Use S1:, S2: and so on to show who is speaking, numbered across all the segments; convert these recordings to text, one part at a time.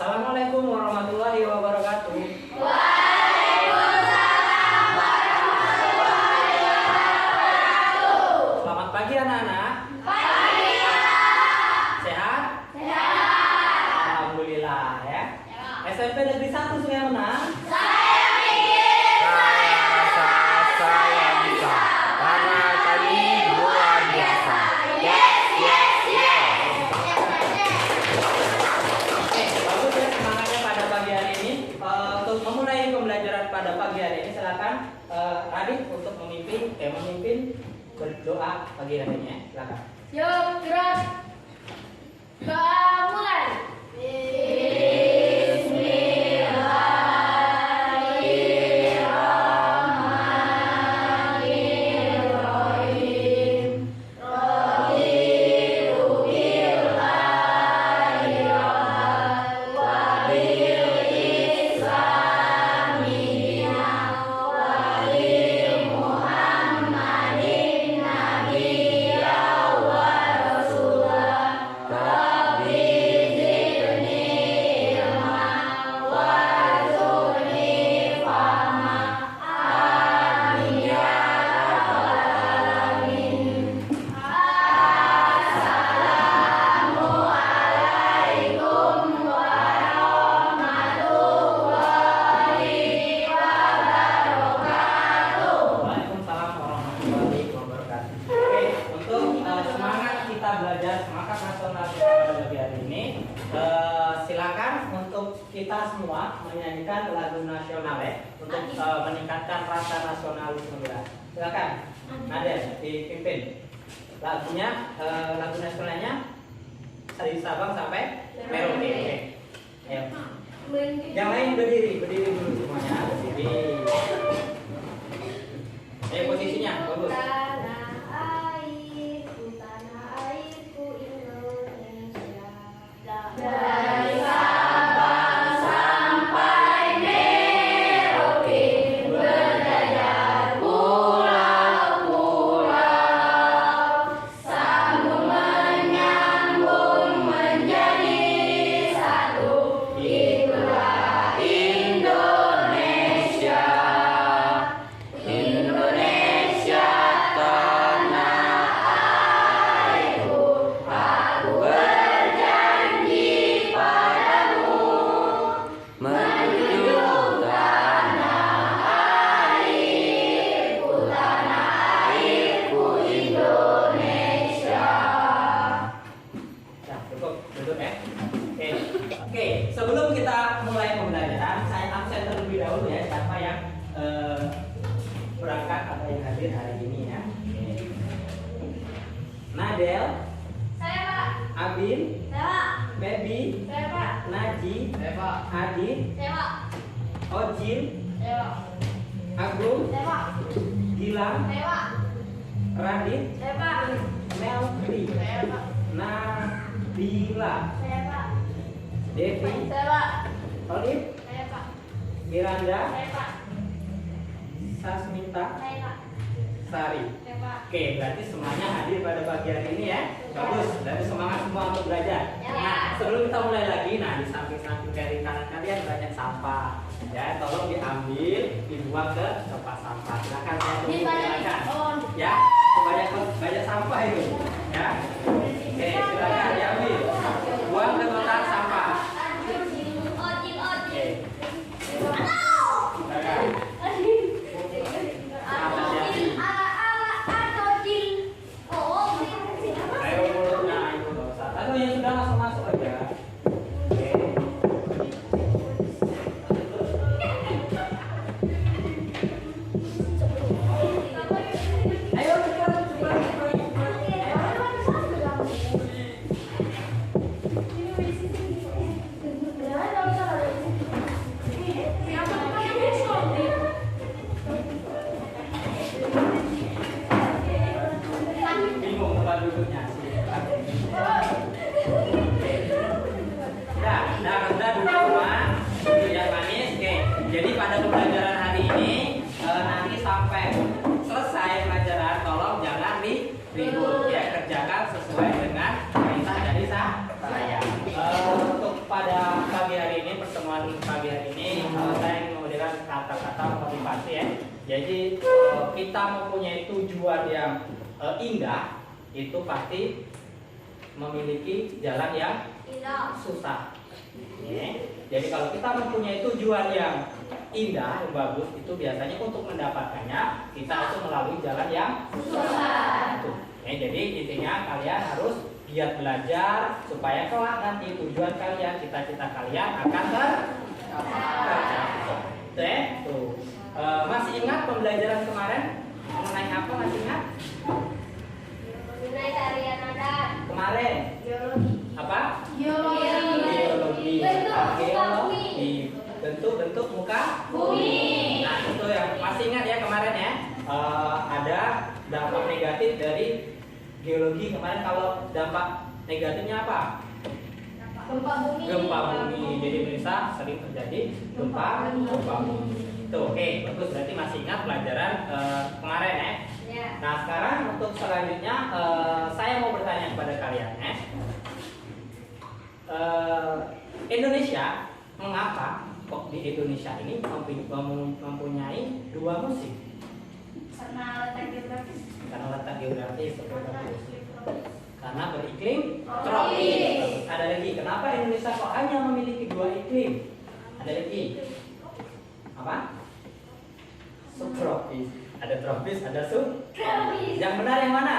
S1: Assalamualaikum warahmatullahi wabarakatuh.
S2: Waalaikumsalam warahmatullahi wabarakatuh.
S1: Selamat pagi anak-anak.
S2: Pagi.
S1: Sehat?
S2: Sehat.
S1: Alhamdulillah ya. SMP Negeri 1 Sungai Menang.
S2: Saya pikir
S3: Saya rasa saya bisa karena kami luar biasa.
S2: yes, yes, yes.
S1: Oke, bagus ya semangatnya pada pagi hari ini. Untuk memulai pembelajaran pada pagi hari ini silakan Radit untuk memimpin berdoa pagi hari ini ya. Silakan.
S2: Yuk, gerak. Mulai.
S1: Waalaikumsalam warahmatullahi wabarakatuh. Oke, untuk semangat kita belajar semangat nasional kita pada pagi hari ini, silakan untuk kita semua menyanyikan lagu nasional ya, untuk meningkatkan rasa nasionalisme kita. Silakan, Nadia dipimpin lagunya, lagu nasionalnya dari Sabang sampai Merauke. Oke. Ayo. Yang lain berdiri dulu semuanya, berdiri. Posisinya bagus.
S2: Tanah airku Indonesia. Dari Sabang sampai Merauke, berjajar pulau-pulau, sambung menyambung menjadi satu. Itulah Indonesia. Indonesia tanah airku, aku berjanji padamu
S3: Menuju
S2: tanah airku Indonesia.
S1: Nah, cukup, duduk ya. Oke. Sebelum kita mulai pembelajaran, saya absen terlebih dahulu ya, siapa yang berangkat atau yang hadir hari ini ya. Oke. Nadel,
S2: Saya Pak.
S1: Abin,
S2: Saya Pak.
S1: Baby,
S2: Saya Pak.
S1: Naji, Adit,
S2: Saya Pak.
S1: Ojin,
S2: Saya Pak.
S1: Agung,
S2: Saya Pak.
S1: Gilang,
S2: Saya Pak.
S1: Radit,
S2: Saya Pak.
S1: Melvi,
S2: Saya Pak.
S1: Nabila,
S2: Saya Pak.
S1: Devi,
S2: Saya Pak.
S1: Olive,
S2: Saya Pak.
S1: Miranda,
S2: Saya Pak.
S1: Sasmita,
S2: Saya Pak.
S1: Sari.
S2: Saya Pak.
S1: Oke, berarti semuanya hadir pada pagi hari ini ya. Bagus, berarti semangat semua untuk belajar.
S2: Ya.
S1: Nah, sebelum kita mulai lagi, nah di samping-samping kiri kanan kalian banyak sampah. Ya, tolong diambil, dibuang ke tempat sampah. Silakan saya tunggu, silakan. Ya, banyak sampah itu. Ya. Oke, silakan diambil. Buang ke kotak sampah. Oke. Silakan. Ayo mulutnya, ayo nggak usah. Aduh, yang sudah langsung masuk aja. Oke. Ayo cepat. kata-kata motivasi ya. Jadi kita mempunyai tujuan yang indah itu pasti memiliki jalan yang
S2: Indah.
S1: susah. Ya. Jadi kalau kita mempunyai tujuan yang indah, yang bagus, itu biasanya untuk mendapatkannya kita itu melalui jalan yang
S2: Susah.
S1: itu. Ya, jadi intinya kalian harus giat belajar supaya kelak nanti tujuan kalian, cita-cita kalian akan tercapai. Tuh. Masih ingat pembelajaran kemarin mengenai apa? Masih ingat?
S2: Mengenai tarian adat.
S1: Kemarin
S2: Geologi.
S1: apa?
S2: Geologi.
S1: Geologi. Bentuk-bentuk muka
S2: Bumi.
S1: Nah itu yang masih ingat ya kemarin ya. Ada dampak negatif dari geologi kemarin. Kalau dampak negatifnya apa?
S2: Gempa bumi.
S1: Gempa bumi. Jadi bisa sering terjadi gempa bumi. Itu oke, bagus, berarti masih ingat pelajaran kemarin ya.
S2: Ya.
S1: Nah sekarang untuk selanjutnya saya mau bertanya kepada kalian ya. Indonesia, mengapa kok di Indonesia ini mempunyai dua musim?
S2: Karena letak geografis.
S1: Karena letak geografis, karena beriklim
S2: Tropis.
S1: tropis. Ada lagi, kenapa Indonesia kok hanya memiliki dua iklim? Ada lagi, apa? Subtropis. Ada tropis, ada
S2: Tropis.
S1: Yang benar yang mana?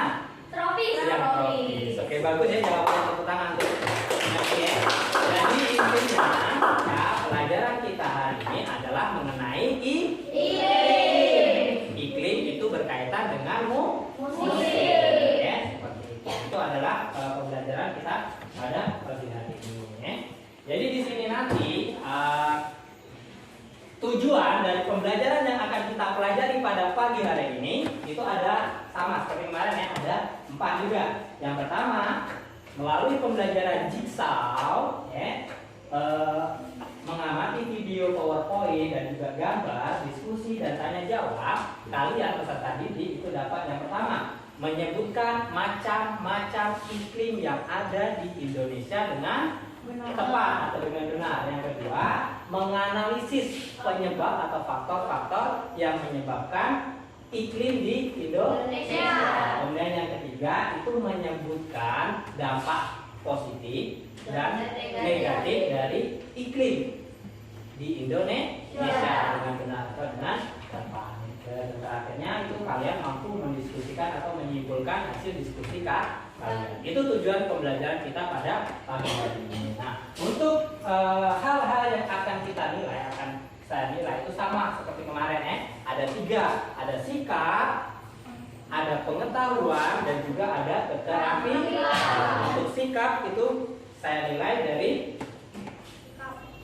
S2: Tropis.
S1: Yang tropis. Oke, bagus ya jawabannya, tepuk tangan tuh. Oke. Jadi intinya ya, pelajaran kita hari ini adalah mengenai iklim itu berkaitan dengan musim. Ya, seperti itu. Itu adalah pembelajaran kita pada pagi hari ini. Ya. Jadi di sini nanti tujuan dari pembelajaran yang akan kita pelajari pada pagi hari ini itu ada sama seperti kemarin ya, ada 4 juga. Yang pertama, melalui pembelajaran jigsaw ya, mengamati video PowerPoint dan juga gambar, diskusi dan tanya jawab, kalian peserta didik itu dapat yang pertama menyebutkan macam-macam iklim yang ada di Indonesia dengan tepat atau dengan benar. Yang kedua, menganalisis penyebab atau faktor-faktor yang menyebabkan iklim di Indonesia. Kemudian yang ketiga itu menyebutkan dampak positif dan negatif dari iklim di Indonesia dengan benar atau dengan tepat. Dan terakhirnya itu kalian mampu mendiskusikan atau menyimpulkan hasil diskusi kalian. Itu tujuan pembelajaran kita pada pagi hari ini. Nah, untuk hal-hal yang akan kita nilai, akan saya nilai itu sama seperti kemarin ya. Ada 3, ada sikap, ada pengetahuan dan juga ada keterampilan. Untuk sikap itu saya nilai dari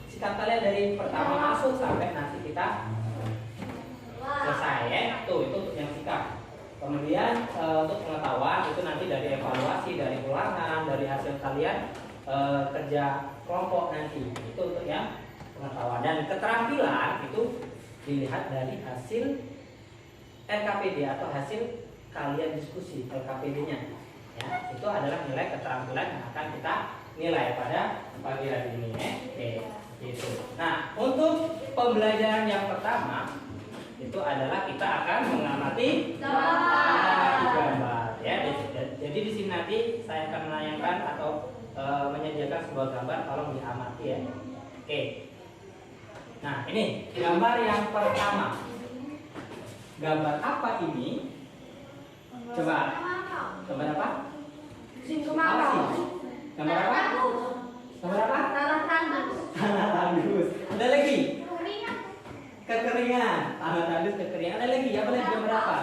S1: sikap kalian dari pertama masuk sampai nanti kita selesai ya. Tuh itu untuk yang sikap. Kemudian untuk pengetahuan itu nanti dari evaluasi, dari ulangan, dari hasil kalian kerja kelompok nanti. Itu untuk yang pengetahuan. Dan keterampilan itu dilihat dari hasil LKPD atau hasil kalian diskusi LKPD-nya. Ya, itu adalah nilai keterampilan yang akan kita nilai pada pagi hari ini ya. Oke, gitu. Nah, untuk pembelajaran yang pertama itu adalah kita akan mengamati gambar ya. Jadi di sini nanti saya akan menayangkan atau menyediakan sebuah gambar, tolong diamati ya. Oke. Nah, ini gambar yang pertama. Gambar apa ini? Coba. Gambar apa? Apa sih? Gambar apa? Gambar apa?
S2: Tanah tandus.
S1: Tanah tandus. Ada lagi? Kekeringan. Tanah tandus, kekeringan. Ada lagi? Apa lagi? Gambar apa?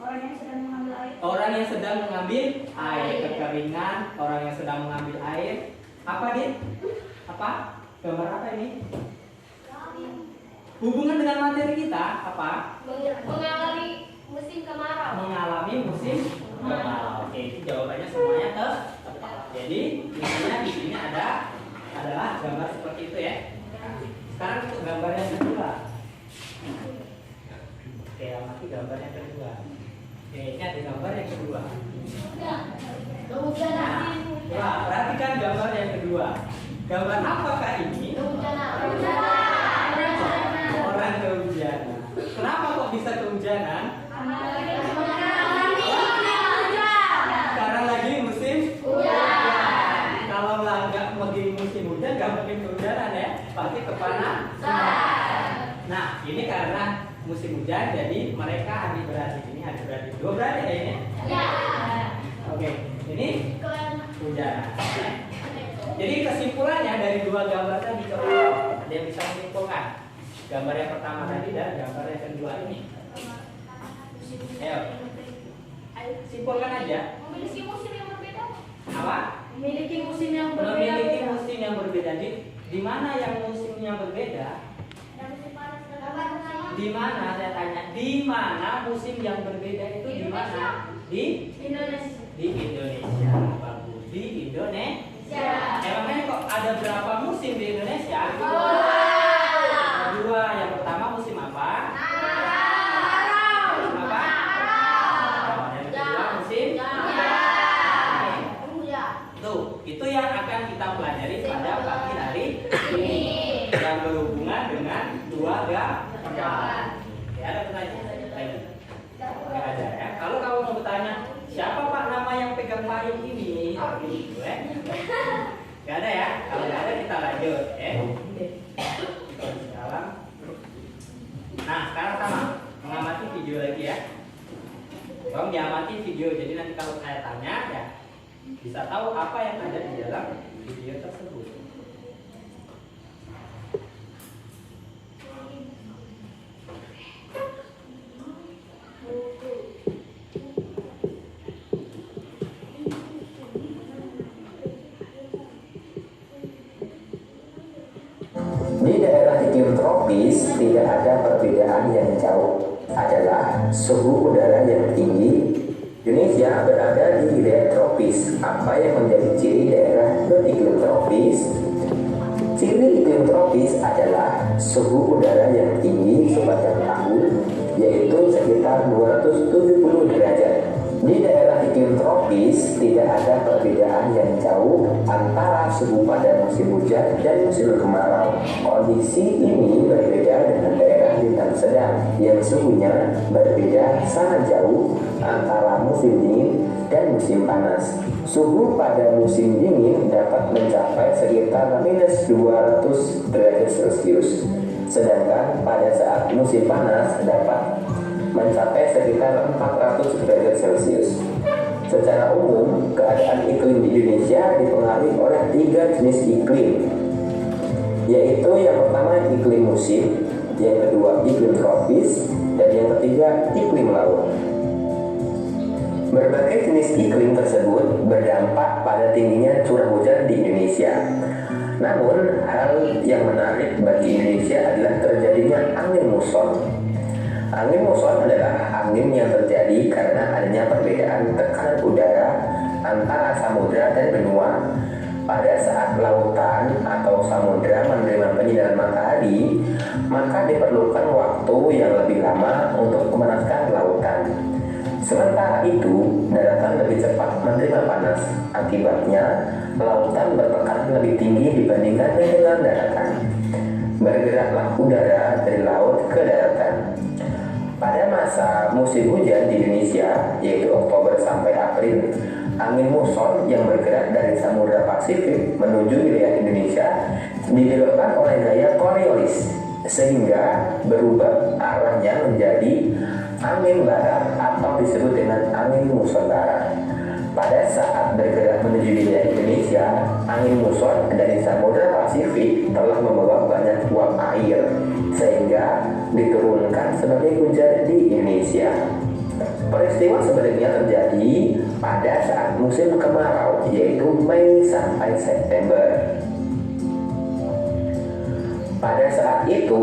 S2: Orang yang sedang mengambil air.
S1: Orang yang sedang mengambil air. Kekeringan. Orang yang sedang mengambil air. Apa Dit? Apa? Gambar apa ini? Hubungan dengan materi kita apa?
S2: Mengalami musim kemarau.
S1: Mengalami musim kemarau. Oke, itu jawabannya semuanya tepat. Jadi intinya di sini adalah gambar seperti itu ya. Sekarang untuk gambar yang kedua. Oke, amati gambar yang kedua. Oke, ini ada gambar yang kedua. Nah, coba perhatikan gambar yang kedua. Gambar apakah ini?
S2: Kehujanan.
S1: Orang kehujanan. sekarang musim hujan, jadi mereka adik-beradik ini dua beradik ya ini.
S2: Ya.
S1: Oke, ini hujan. Jadi kesimpulannya dari dua gambar tadi, coba ada yang bisa menyimpulkan gambar yang pertama tadi dan gambar yang kedua ini. Ayo, simpulkan aja.
S2: Memiliki musim yang berbeda.
S1: Apa?
S2: Memiliki musim yang
S1: Memiliki musim yang berbeda. Di mana yang musimnya berbeda? Di mana saya tanya? Di mana musim yang berbeda itu di mana? Di
S2: Indonesia.
S1: Di Indonesia. Bagus. Di Indonesia. Emangnya kok ada berapa musim di Indonesia? Dua. Yang pertama musim apa? Musim apa? Yang kedua musim tuh. Itu yang akan kita pelajari pada pagi hari ini, yang berhubungan dengan dua gambar. Ya, ada pertanyaan lagi? Nggak ada ya. Kalau kamu mau bertanya, siapa Pak nama yang pegang payung ini? Gitu ya. Nggak ada ya. Kalau nggak ada kita lanjut ya. Nah, sekarang sama mengamati video lagi ya. Kamu diamati video, jadi nanti kalau saya tanya ya bisa tahu apa yang ada di dalam video tersebut.
S4: Di daerah iklim tropis tidak ada perbedaan yang jauh, adalah suhu udara yang tinggi. Indonesia berada di wilayah tropis. Apa yang menjadi ciri daerah beriklim tropis? Ciri iklim tropis adalah suhu udara yang tinggi sepanjang tahun, yaitu sekitar 270 derajat. Di daerah iklim tropis tidak ada perbedaan yang jauh antara suhu pada musim hujan dan musim kemarau. Kondisi ini berbeda dengan daerah bintang sedang yang suhunya berbeda sangat jauh antara musim dingin dan musim panas. Suhu pada musim dingin dapat mencapai sekitar minus 200 derajat Celcius, sedangkan pada saat musim panas dapat mencapai sekitar 400 derajat Celcius. Secara umum, keadaan iklim di Indonesia dipengaruhi oleh 3 jenis iklim, yaitu yang pertama iklim musim, yang kedua iklim tropis, dan yang ketiga iklim laut. Berbagai jenis iklim tersebut berdampak pada tingginya curah hujan di Indonesia. Namun, hal yang menarik bagi Indonesia adalah terjadinya angin muson. Angin muson adalah angin yang terjadi karena adanya perbedaan tekanan udara antara samudra dan benua. Pada saat lautan atau samudra menerima penyinaran matahari, maka diperlukan waktu yang lebih lama untuk memanaskan lautan. Sementara itu, daratan lebih cepat menerima panas. Akibatnya, lautan bertekanan lebih tinggi dibandingkan dengan daratan. Bergeraklah udara dari laut ke daratan. Pada masa musim hujan di Indonesia, yaitu Oktober sampai April, angin muson yang bergerak dari Samudra Pasifik menuju wilayah Indonesia dibelokkan oleh gaya Coriolis, sehingga berubah arahnya menjadi angin barat atau disebut dengan angin muson barat. Pada saat bergerak menuju wilayah Indonesia, angin muson dari Samudra Pasifik telah membawa banyak uap air, sehingga diturunkan sebagai hujan di Indonesia. Peristiwa sebenarnya terjadi pada saat musim kemarau, yaitu Mei sampai September. Pada saat itu,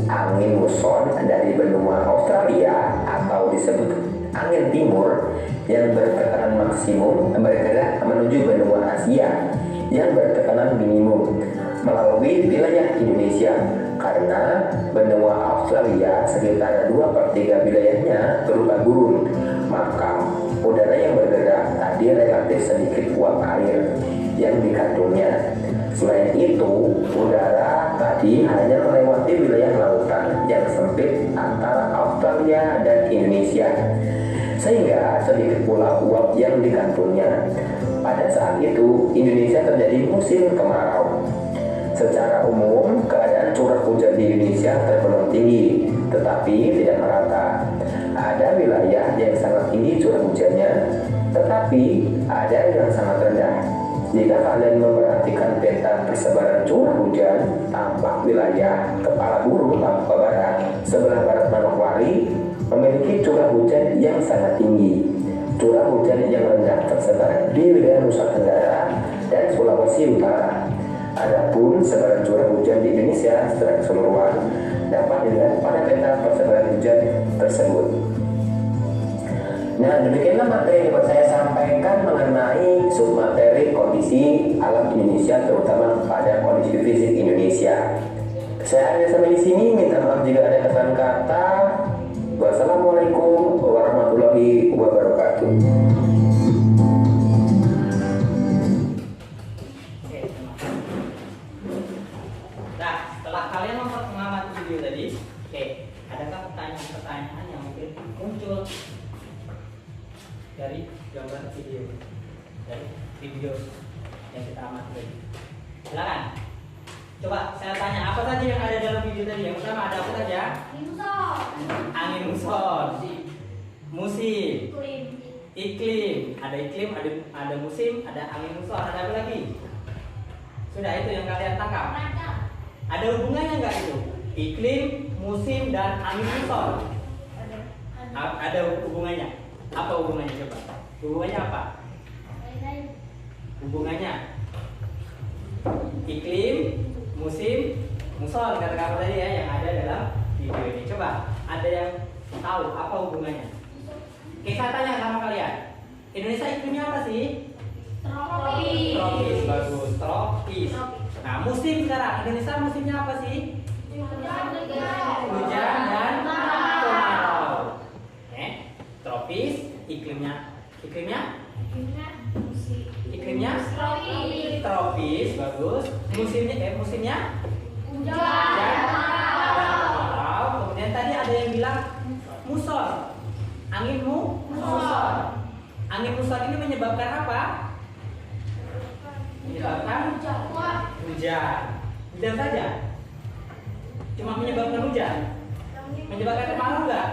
S4: angin muson dari benua Australia atau disebut angin timur yang bertekanan maksimum bergerak menuju benua Asia yang bertekanan minimum melalui wilayah Indonesia. Karena benua Australia sekitar 2/3 wilayahnya berupa gurun, maka udara yang bergerak tadi relatif sedikit uap air yang dikandungnya. Selain itu, udara tadi hanya melewati wilayah lautan yang sempit antara Australia dan Indonesia, sehingga sedikit pula uap yang dikandungnya. Pada saat itu, Indonesia terjadi musim kemarau. Secara umum, keadaan curah hujan di Indonesia tergolong tinggi, tetapi tidak merata. Ada wilayah yang sangat tinggi curah hujannya, tetapi ada yang sangat rendah. Jika kalian memperhatikan peta persebaran curah hujan, tampak wilayah Kepala Burung Papua Barat sebelah barat Manokwari memiliki curah hujan yang sangat tinggi. Curah hujan yang rendah tersebar di wilayah Nusa Tenggara dan Sulawesi Utara. Adapun sebaran curah hujan di Indonesia secara keseluruhan dapat dilihat pada peta persebaran hujan tersebut. Nah, demikianlah materi yang dapat saya sampaikan mengenai submateri kondisi alam Indonesia, terutama pada kondisi fisik Indonesia. Saya hanya sampai di sini. Minta maaf jika ada kesalahan kata. Wassalamualaikum warahmatullahi wabarakatuh.
S1: Nah, setelah kalian mengamati video tadi, adakah pertanyaan-pertanyaan yang mungkin muncul dari gambar video yang kita amati tadi? Silakan. Coba saya tanya, apa saja yang ada dalam video tadi? Yang pertama ada apa saja? Angin muson, musim, iklim, ada musim, ada angin muson, ada apa lagi? Sudah, itu yang kalian tangkap. Ada hubungannya nggak itu? Iklim, musim, dan angin muson. Ada hubungannya. Apa hubungannya coba? Hubungannya apa? Hubungannya iklim, musim, muson, kata kamu tadi ya, yang ada dalam video ini. Coba, ada yang tahu apa hubungannya? Oke, saya tanya sama kalian. Indonesia iklimnya apa sih? Tropis, bagus, tropis. Nah, musim sekarang, Indonesia musimnya apa sih? Hujan dan kemarau. Tropis, iklimnya tropis, bagus. Musimnya hujan dan kemarau. Kemudian tadi ada yang bilang muson, angin muson. Angin muson ini menyebabkan apa? Menyebabkan hujan saja. Cuma menyebabkan hujan. Menyebabkan kemarau enggak?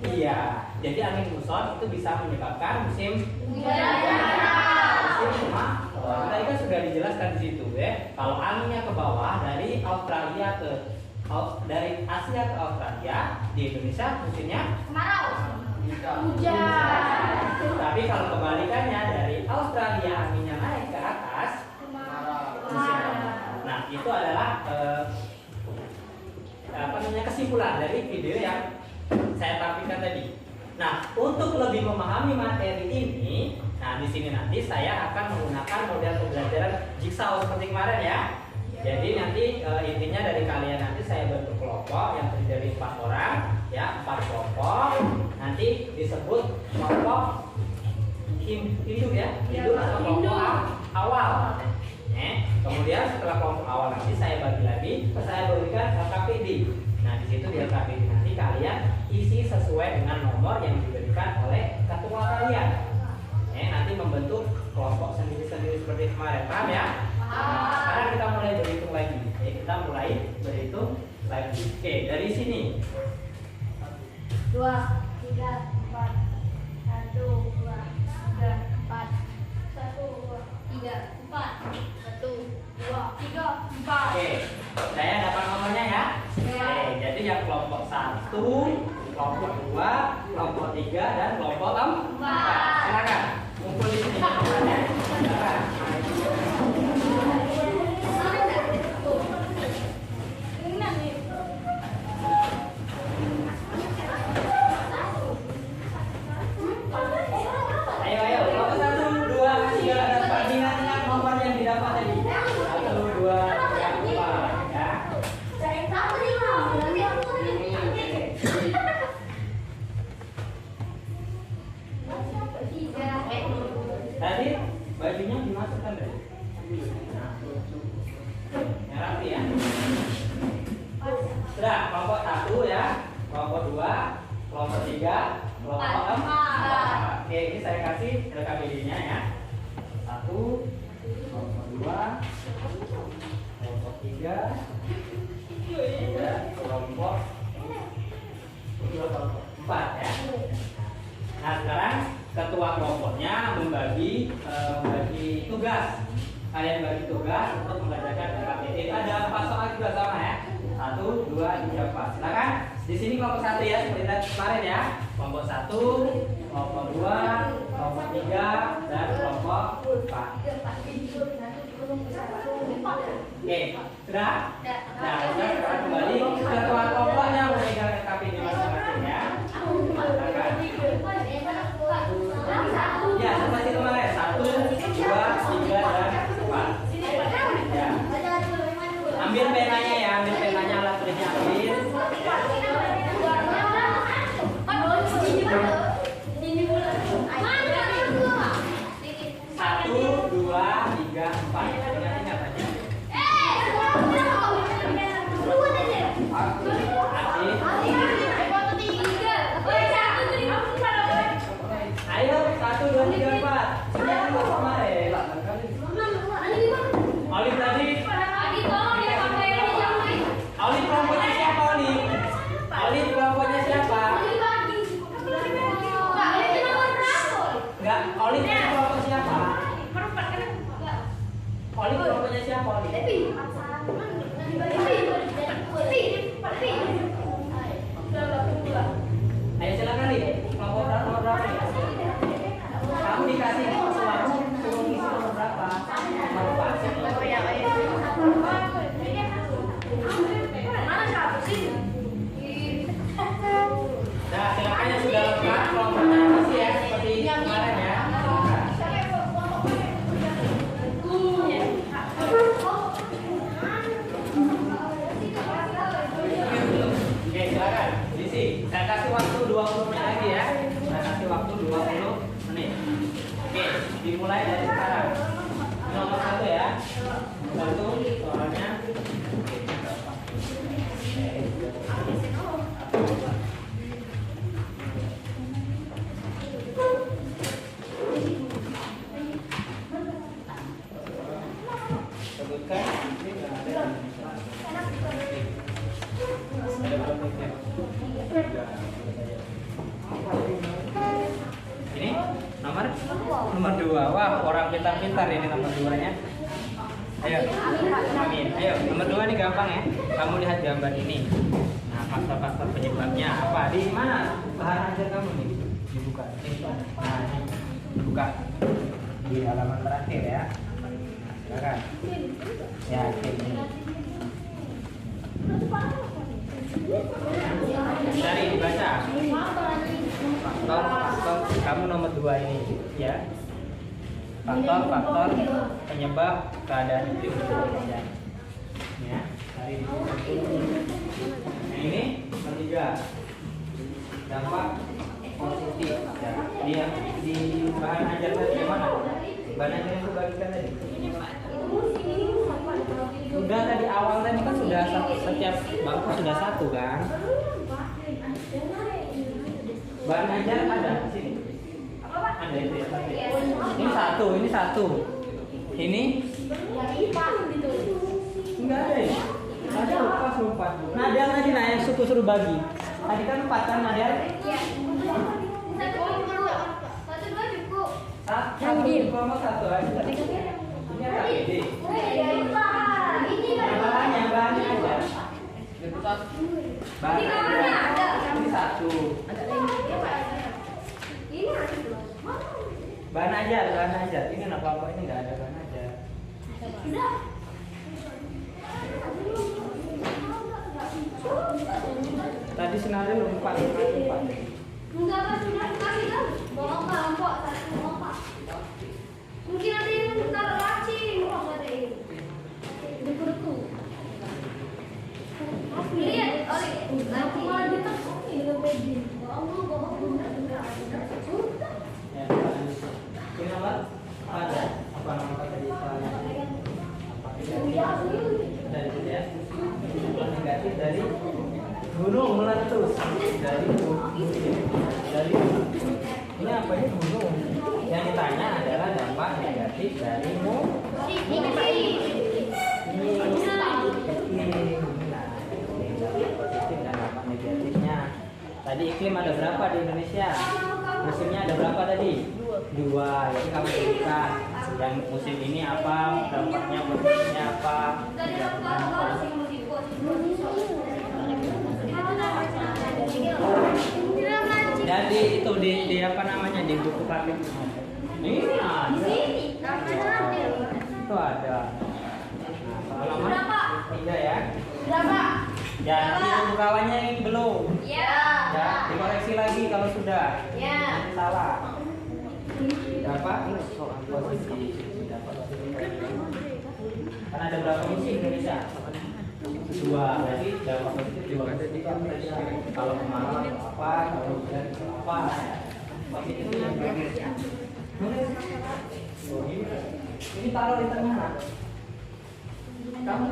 S1: Iya. Jadi angin muson itu bisa menyebabkan musim tadi kan sudah dijelaskan di situ ya. Kalau anginnya ke bawah dari Asia ke Australia, di Indonesia musimnya hujan. Tapi kalau kebalikannya dari Australia anginnya naik ke atas, musim. Nah, itu adalah kesimpulan dari video yang saya tampilkan tadi. Nah, untuk lebih memahami materi ini, nah di sini nanti saya akan menggunakan model pembelajaran jigsaw seperti kemarin ya. Jadi nanti intinya dari kalian nanti saya bentuk kelompok yang terdiri dari 4 orang, ya 4 kelompok. Nanti disebut kelompok induk ya, induk atau kelompok awal. Kemudian setelah kelompok awal nanti saya bagi lagi, saya berikan LKPD. Nah, di situ di LKPD nanti kalian isi sesuai dengan nomor yang diberikan oleh ketua kalian. Nanti membentuk kelompok sendiri-sendiri seperti kemarin, paham ya? Nah, sekarang kita mulai berhitung lagi. Kita mulai berhitung lagi. Oke, dari sini.
S2: 2, 3, 4. 1, 2, 3, 4. 1, 2, 3, 4. 1, 2, 3, 4.
S1: Oke, saya dapat nomornya ya. Oke, jadi yang kelompok 1, kelompok 2, kelompok 3, dan kelompok 4. Silakan kumpul di sini nomornya. Silakan. Ayo, kelompok 1, 2, 3, dan 4. Ingat nomor yang didapat tadi. 1, 2, 3, 4 ya. Tadi bajunya dimasukkan deh. Yang rapi ya. Sudah, kelompok 1 ya, kelompok 2, kelompok 3, kelompok 4. Oke, ini saya kasih LKPD-nya ya. 1, kelompok 2, kelompok 3, kelompok 4 ya. Nah sekarang ketua kelompoknya membagi tugas. Kalian bagi tugas untuk mengerjakan LKPD. Ada 4 soal juga sama ya. 1, 2, 3, 4. Silakan. Di sini kelompok 1 ya, seperti tadi kemarin ya. Kelompok 1, kelompok 2, kelompok 3, dan kelompok 4. Oke, sudah? Nah, sekarang kembali ketua kelompoknya memegang LKPD masing-masing ya. Silakan. Ya, seperti kemarin 1, 2, 3, dan 4. Ya. Ambil penanya ya, ambil penanya, alat tulisnya ambil. 1, 2, 3, 4. Ingat aja. Ayo 1, 2, 3, 4. Ini yang kemarin. Olip tadi. Olip kelompoknya siapa Olip? Olip kelompoknya siapa? Enggak, Olip kelompok siapa? Olip kelompoknya siapa Olip? Ayo silakan Lip. Kelompok nomor berapa? Kamu dikasih waktu suruh ngisi nomor berapa? Nomor 4. Nah, silakan yang sudah lengkap kelompoknya isi ya seperti kemarin ya. Oke, silakan isi. Saya kasih waktu 20 menit lagi ya. Saya kasih waktu 20 menit. Oke, dimulai dari sekarang. Nomor 1 ya. 1 soalnya. Sebutkan ini nggak ada. Ini nomor 2. Wah, orang pintar-pintar ini nomor 2-nya. Ayo, amin. Ayo, nomor 2 ini gampang ya. Kamu lihat gambar ini. Nah, faktor-faktor penyebabnya apa? Di mana bahan ajar kamu nih? Dibuka. Nah, ini buka di halaman terakhir ya. Silakan. Ya, ini. Cari dibaca. Faktor kamu nomor 2 ini ya. Faktor penyebab keadaan itu ya. Cari di sini. Nah, ini nomor 3. Dampak positif ya. Di bahan ajar tadi mana? Bahan ajar yang bagikan tadi. Sudah tadi awal tadi kan sudah setiap bangku sudah 1 kan? Bahan ajar ada di sini. Ada itu ya. Ini 1, ini 1. Ini enggak ada ya? Ada lupa. Nadal tadi nah yang suruh bagi. Tadi kan 4 kan Nadal? Iya. 1, 2 cukup. 1 kelompok 1 aja. Ini apa ide? Bahannya aja. Bahannya ada. Ini 1. Bahan ajar. Ini apa ini nggak ada bahan ajar. Tadi senarnya lupa.
S2: Enggak kan sudah kasih kan? Kelompok 1 kelompok. Mungkin ada yang bentar laci, ada ini. Buku. Lihat, aku malah ditekuk ini lebih.
S1: Ya, ini apa? Ada apa nama tadi soalnya? Dari itu ya. Negatif dari gunung meletus. Dari ini apa ini gunung? Yang ditanya adalah dampak negatif dari Tadi iklim ada berapa di Indonesia? Musimnya ada berapa tadi? Dua. Jadi kamu sebutkan yang musim ini apa, dampaknya musimnya apa. Jadi itu di apa namanya di buku praktek. Ini ada. Itu ada. Nah, halaman
S2: Berapa?
S1: 3 ya.
S2: Berapa?
S1: Ya, nanti buku kawannya ini belum.
S2: Ya.
S1: Ya, dikoreksi lagi kalau sudah.
S2: Ya.
S1: Nanti salah. Berapa? Posisi. Kan ada berapa musim Indonesia? Dua. Berarti dampak positif dua positif kan berarti kalau kemarau apa, kalau hujan apa. Positifnya berapa? Ini taruh di tengah. Kamu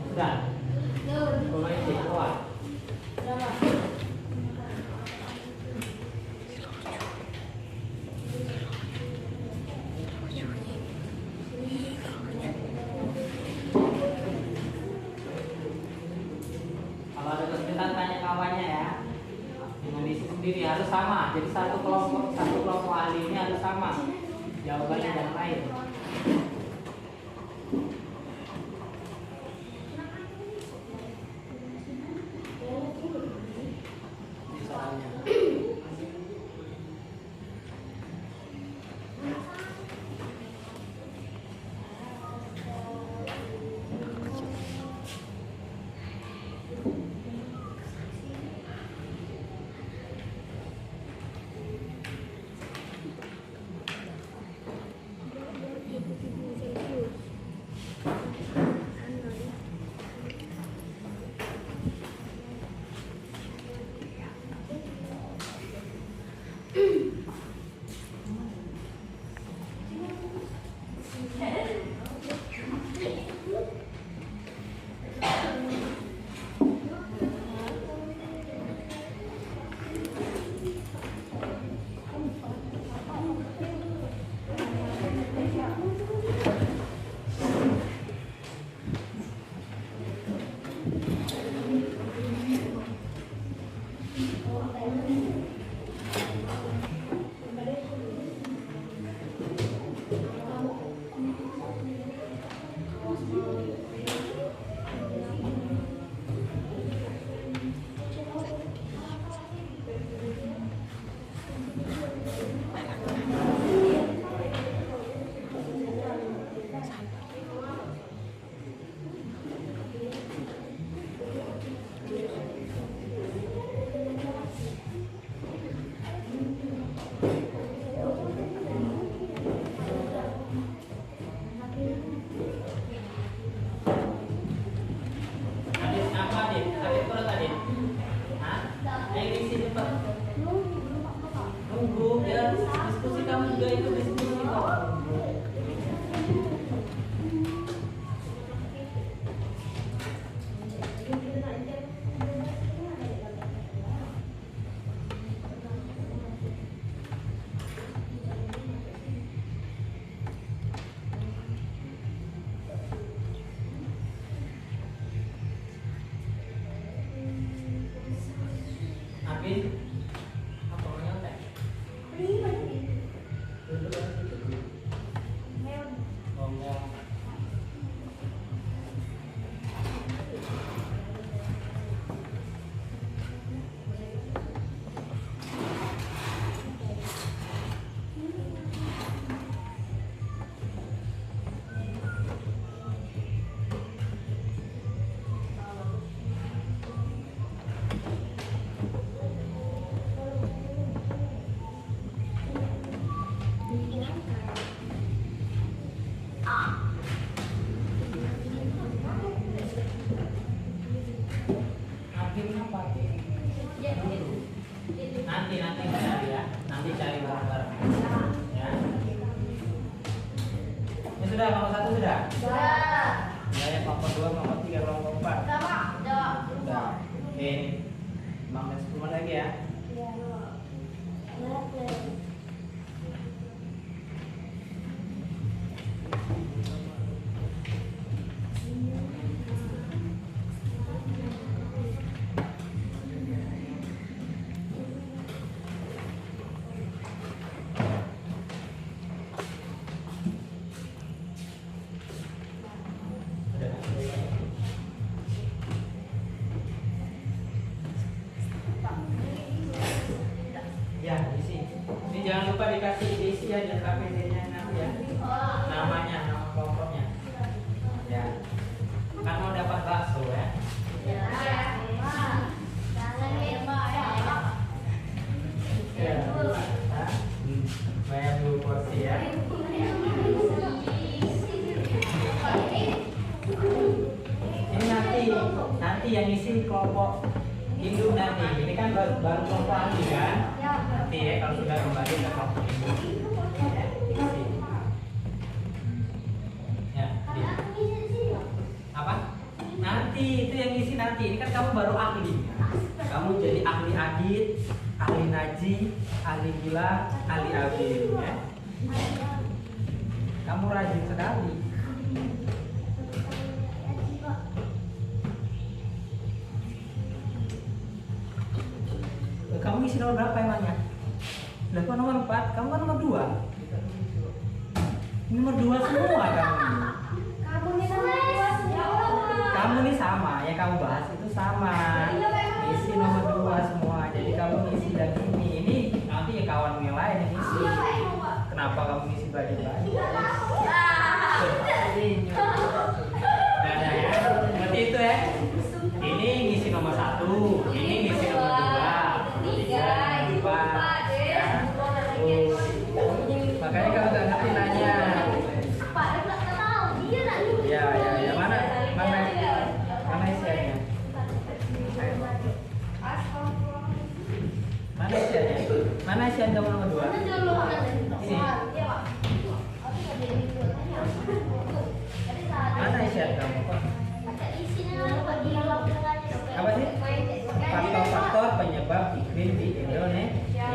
S1: sudah. Mulai keluar. Kalau ada kesulitan tanya kawannya ya. Dengan diisi sendiri harus sama. Jadi satu kelompok ahli ini harus sama. Jawabannya yang lain. Akhirnya apa? Nanti cari ya. Nanti cari bareng-bareng. Ya. Ini sudah nomor 1 sudah. Ya, yang nomor 2, nomor 3, nomor 4. Sudah. Oke. 5 menit 10 menit lagi ya. Ya, isi. Ini jangan lupa dikasih isi ya, dan KPD-nya nanti ya. Namanya, nama kelompoknya. Ya. Kan mau dapat bakso ya. Ya. Banyak 2 porsi ya. Ini nanti yang isi kelompok induk nanti. Ini kan baru kelompok anti kan. Nanti ya kalau sudah kembali ke kelompok induk. Ya, isi. Ya, apa? Nanti itu yang isi nanti. Ini kan kamu baru ahli. Kamu jadi ahli adit, ahli naji, ahli gila, ahli abid ya. Kamu rajin sekali. Kamu isi nomor berapa emangnya? Udah kok nomor 4, kamu kan nomor 2. Nomor 2 semua kamu. Kamu nih sama, yang kamu bahas itu sama. Isi nomor 2 semua. Jadi kamu ngisi dan ini nanti ya kawan yang lain yang ngisi. Kenapa kamu ngisi baju-baju? Nah, ya. Seperti itu ya. Ini ngisi nomor 1, ini ngisi nomor 2, 3, 4. Makanya kalau nggak ngerti nanya. Ya, mana isiannya? Mana isiannya? Mana isian kamu nomor 2? Ini. Mana isian kamu? Apa sih? Faktor-faktor penyebab iklim di Indonesia.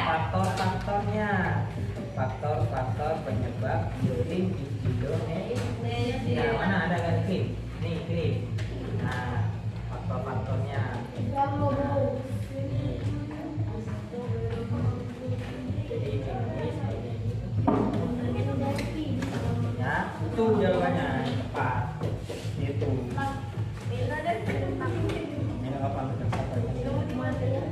S1: Faktor-faktornya. Faktor-faktor penyebab iklim di Indonesia. Nah, mana ada kan iklim? Ini iklim. Nah, faktor-faktornya. Jadi iklim ini seperti ini. Ya, itu jawabannya tepat. Itu. Ini apa untuk siapa ya?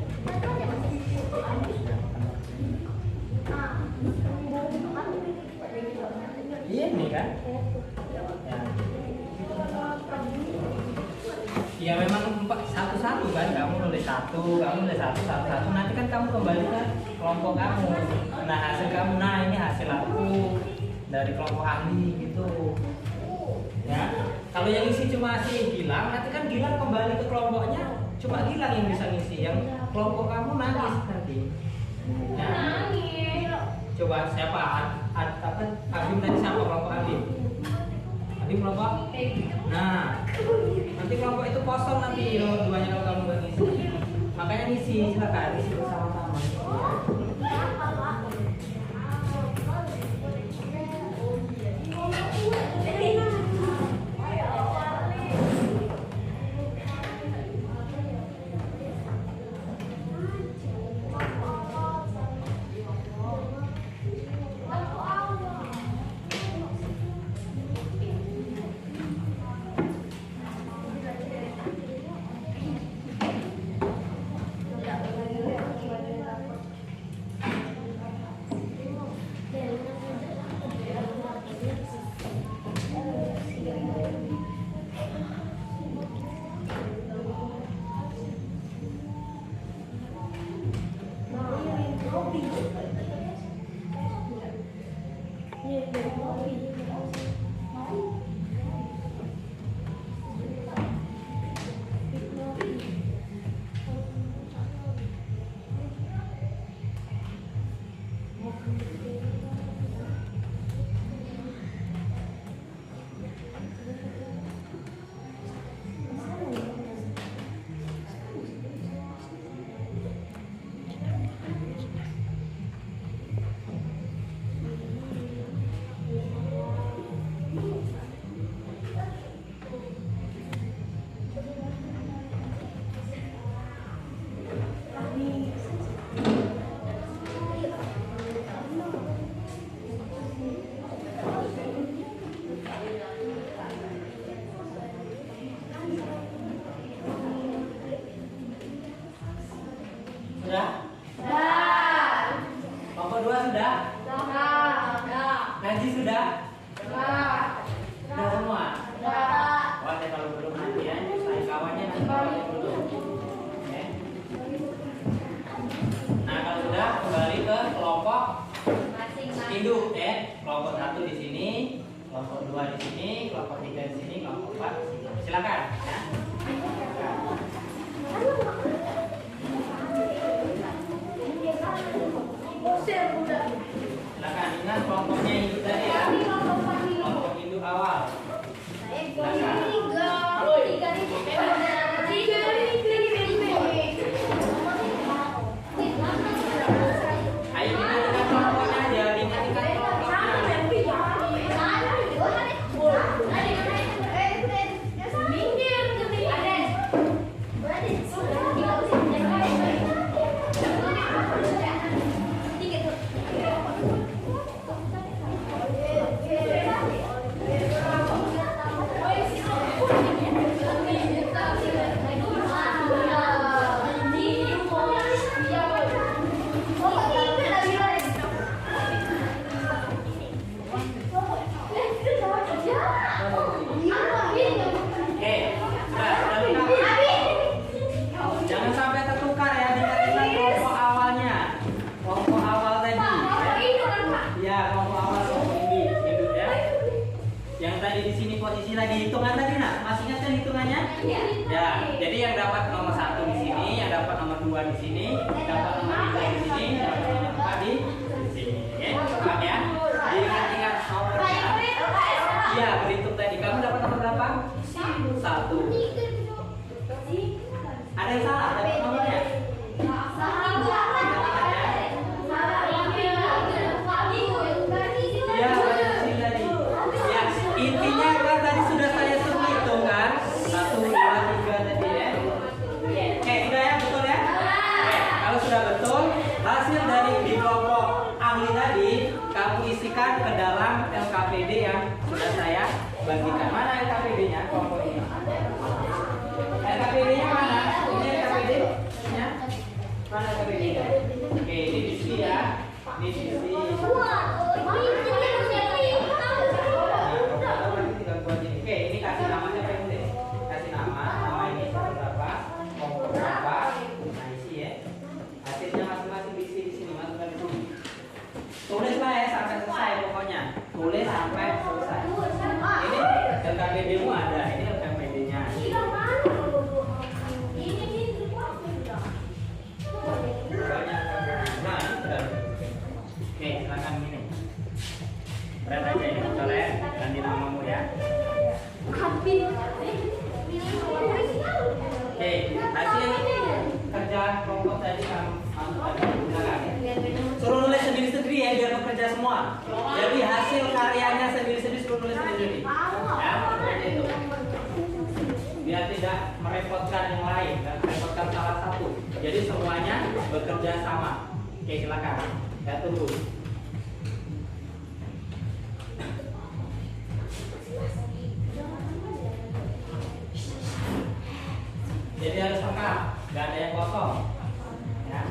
S1: Ini kan? Ya memang satu-satu kan, kamu nulis satu, satu. Nanti kan kamu kembali ke kelompok kamu. Nah hasil kamu, ini hasil aku dari kelompok ahli gitu. Ya, kalau yang isi cuma si Gilang, nanti kan Gilang kembali ke kelompoknya, cuma Gilang yang bisa ngisi. Yang kelompok kamu nangis nanti. Ya. Coba siapa? Abim tadi siapa kelompok Abim? Abim kelompok? Nah, nanti kelompok itu kosong nanti nomor 2-nya kalau kamu nggak ngisi. Makanya ngisi, silakan ngisi bersama-sama.
S2: Iya,
S1: sudah?
S2: Nah.
S1: Sudah semua?
S2: Nah.
S1: Wah, kalau belum nanti ya, saya kawannya nanti kawannya dulu. Oke. Nah, kalau sudah kembali ke kelompok
S2: Masing-masing.
S1: induk ya. Kelompok 1 di sini, kelompok 2 di sini, kelompok 3 di sini, kelompok 4 di sini. Silakan ya. Silakan ingat kelompoknya induk tadi ya. Kelompok induk awal. Ayo ingat kelompoknya aja, ingat kelompoknya. Oke, sudah lengkap. Jangan sampai tertukar ya, ingat kelompok awalnya. Kelompok awal tadi. Ya, kelompok awal kelompok induk ya. Yang tadi di sini posisi lagi hitungan tadi nak, masih ingat kan hitungannya? Ya, jadi yang dapat nomor 1 di sini, yang dapat nomor 2 di sini, dapat nomor 3 di sini, dapat nomor 4 di sini. Oke, paham ya? Ingat nomornya. Iya, berhitung tadi. Kamu dapat nomor berapa? 1. Ada yang salah? Dapat nomornya? Ya, banyak sini tadi. Ya, intinya kan tadi sudah saya suruh hitung kan? 1, 2, 3 tadi ya. Oke, sudah ya? Betul ya? Oke, kalau sudah betul, hasil dari di kelompok ahli tadi kamu isikan ke dalam LKPD yang sudah saya bagikan. Mana LKPD-nya? Kelompok ini. LKPD-nya mana? Ini LKPD-nya? Mana LKPD-nya? Oke, ini di sini ya. Ini di sini. Oke, ini kasih namanya apa ini? Kasih nama ini berapa? Kelompok berapa? Nah, isi ya. Hasilnya masing-masing diisi di sini, masukkan di sini. Tulislah ya sampai selesai pokoknya. Tulis sampai selesai. Ini LKPD-mu ada, ini LKPD-nya. Banyak LKPD. Nah, ini sudah. Oke, silakan ini. Berat aja ini, coret ganti namamu ya. Oke, hasil kerja kelompok tadi kamu silakan. Suruh nulis sendiri-sendiri ya biar bekerja semua. Jadi hasil karyanya sendiri-sendiri suruh nulis sendiri. Ya, seperti itu. Biar tidak merepotkan yang lain dan merepotkan salah satu. Jadi semuanya bekerja sama. Oke, silakan. Saya tunggu. Jadi harus lengkap, nggak ada yang kosong. Ya.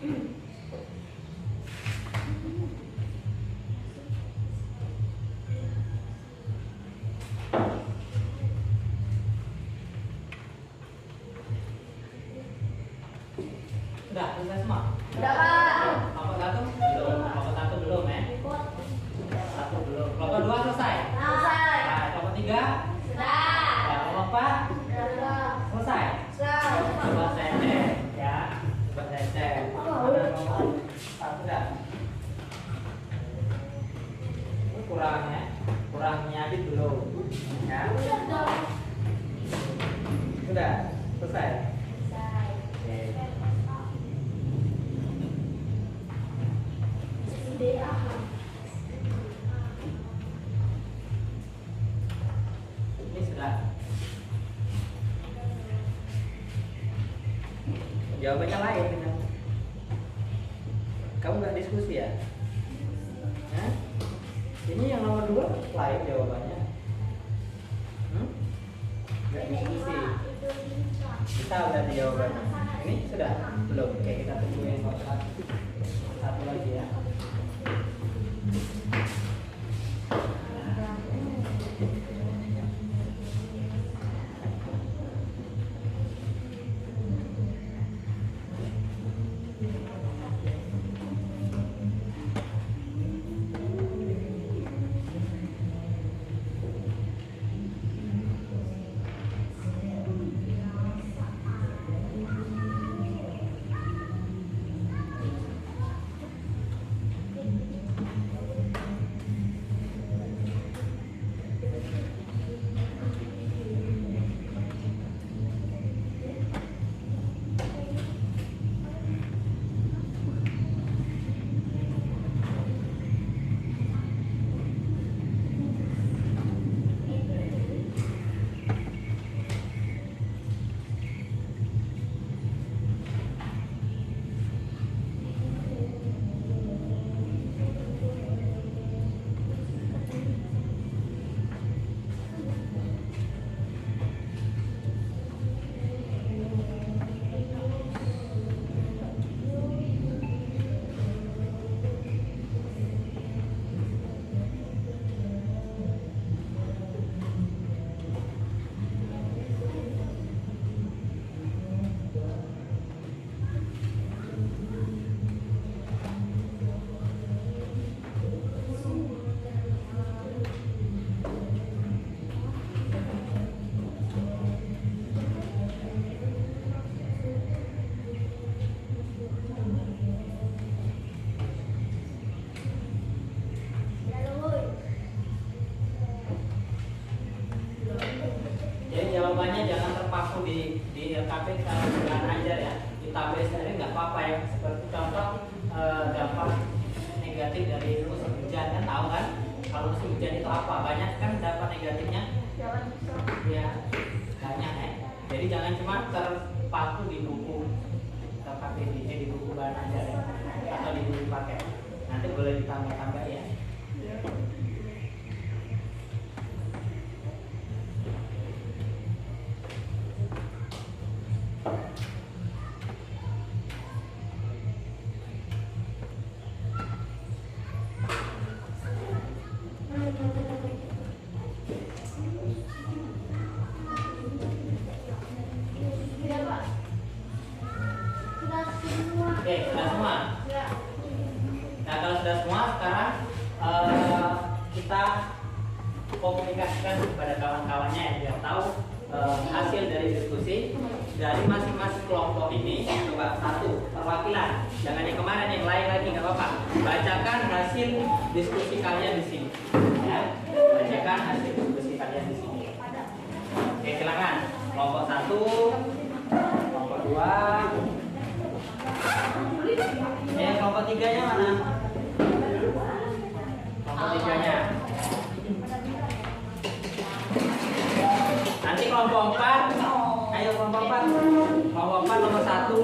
S1: Sudah selesai semua.
S2: Udah, Pak.
S1: Kelompok satu belum. Kelompok satu belum ya. Satu belum. Kelompok dua selesai.
S2: Selesai.
S1: Nah, kelompok tiga.
S2: Sudah.
S1: Ya, kelompok empat
S2: Sudah.
S1: selesai. Coba saya cek ya. Coba saya cek. Mana kelompok satu dah. Ini kurang ya. Kurangnya Adit belum. Ya. Sudah selesai. Oke. Ini sudah. Jawabannya lain dengan kamu nggak diskusi ya? Hah? Ini yang nomor 2 lain jawabannya. Nggak diskusi. Kita udah di jawabannya. Ini sudah belum? Oke, kita tunggu yang nomor satu lagi ya. Jawabannya jangan terpaku di LKP kalau jangan ajar ya. Di tabel sendiri nggak apa-apa ya. Seperti contoh dampak negatif dari musim hujan kan, tahu kan? Kalau musim hujan itu apa? Banyak kan dampak negatifnya? Ya banyak ya. Jadi jangan cuma terpaku di buku LKP di buku bahan ajar ya, atau di buku paket. Nanti boleh ditambah-tambah ya. Oke, sudah semua. Nah, kalau sudah semua, sekarang kita komunikasikan kepada kawan-kawannya ya, biar tahu hasil dari diskusi dari masing-masing kelompok ini. Coba satu perwakilan, jangan yang kemarin, yang lain lagi nggak apa-apa. Bacakan hasil diskusi kalian di sini. Ya, bacakan hasil diskusi kalian di sini. Oke, silakan. Kelompok 1, kelompok 2. Kelompok 3-nya mana? Kelompok 3-nya. Nanti kelompok 4. Ayo kelompok 4. Kelompok 4 nomor 1.